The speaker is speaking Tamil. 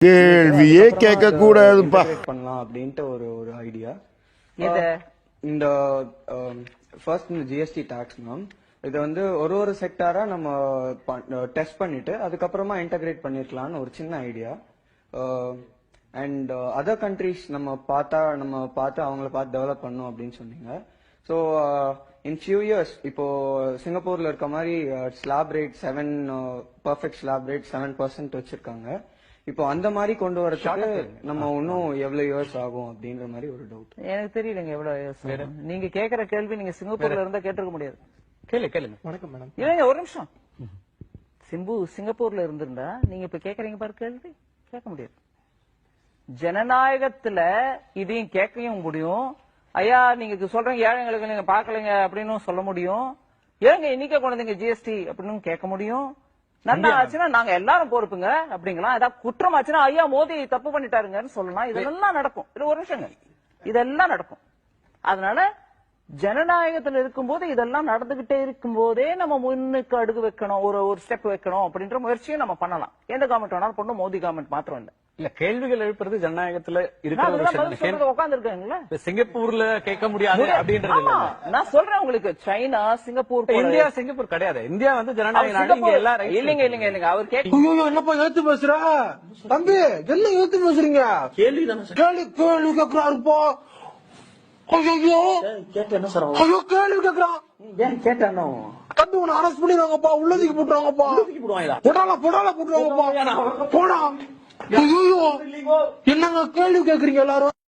கேள்வியே கேட்க கூடாதுப்பா பண்ணலாம் அப்படின்ட்டு ஒரு ஒரு ஐடியா. இந்த ஃபர்ஸ்ட் இந்த ஜிஎஸ்டி டாக்ஸ் மேம், இதை வந்து ஒரு ஒரு செக்டாரா நம்ம டெஸ்ட் பண்ணிட்டு அதுக்கப்புறமா இன்டகிரேட் பண்ணிருக்கலாம்னு ஒரு சின்ன ஐடியா. அண்ட் அதர் கண்ட்ரிஸ் நம்ம பார்த்து அவங்கள பார்த்து டெவலப் பண்ணும் அப்படின்னு சொன்னீங்க. ஸோ இன் ஃபியூ இயர்ஸ் இப்போ சிங்கப்பூர்ல இருக்க மாதிரி slab rate 7 perfect slab rate 7% வச்சிருக்காங்க. இப்போ அந்த மாதிரி கொண்டு வரதுக்கு நம்ம இன்னும் எவ்வளவு இயர்ஸ் ஆகும் அப்படின்ற மாதிரி ஒரு டவுட். எனக்கு தெரியலங்க எவ்வளவு இயர்ஸ். நீங்க கேக்குற கேள்வி நீங்க சிங்கப்பூர்ல இருந்தா கேட்டிருக்க முடியாது. கேளுங்க. வணக்கம் மேடம். இல்லைங்க ஒரு நிமிஷம். சிங்கப்பூர்ல இருந்திருந்தா நீங்க இப்ப கேக்குறீங்க பாரு கேள்வி கேட்க முடியாது. ஜனநாயகத்துல இதையும் கேட்கவும் முடியும். ஐயா நீங்க சொல்றீங்க ஏழைங்களுக்கு நீங்க பாக்கலைங்க அப்படின்னு சொல்ல முடியும். ஏங்க இன்னைக்கே கொண்டீங்க ஜிஎஸ்டி அப்படின்னு கேட்க முடியும். நல்லா ஆச்சுன்னா நாங்க எல்லாரும் பொறுப்புங்க அப்படிங்களா. ஏதாவது குற்றம் ஆச்சுன்னா ஐயா மோடி தப்பு பண்ணிட்டாருங்கன்னு சொல்லலாம். இதெல்லாம் நடக்கும். இது ஒரு விஷயங்க, இதெல்லாம் நடக்கும். அதனால ஜனநாயகத்துல இருக்கும்போது இதெல்லாம் நடந்துகிட்டே இருக்கும் போதே நம்ம முன்னுக்கு அடுக்கு வைக்கணும், ஒரு ஸ்டெப் வைக்கணும் அப்படின்ற முயற்சியும் நம்ம பண்ணலாம். எந்த கவர்மெண்ட் வேணாலும் பண்ணும், மோடி கவர்மெண்ட் மாத்திரம் இல்ல. இல்ல கேள்விகள் எழுப்புறது ஜனநாயகத்துல இருக்கிற உட்கார்ந்து இருக்காங்களா. சிங்கப்பூர்ல கேட்க முடியாது அப்படின்றது நான் சொல்றேன் உங்களுக்கு. சைனா சிங்கப்பூர் இந்தியா சிங்கப்பூர் கிடையாது. இந்தியா வந்து ஜனநாயக நாடு. இங்க எல்லாரும் இல்லைங்க அவர் கேட்க என்னப்பா எழுத்து பேசுற தம்பி, என்ன எழுத்து பேசுறீங்க? கேள்வி தானே கேள்வி கேக்குறாருப்பா. ஐயோ கேள்வி கேக்குறான். ஏன் கேட்டானோ தம்பி உன்னை அரெஸ்ட் பண்ணிடுவாங்கப்பா, உள்ளதுக்கு போட்டுருவாங்கப்பா, போட்டால போட்டுருவாங்கப்பா, போடா. ஐயோ என்னங்க கேள்வி கேக்குறீங்க எல்லாரும்?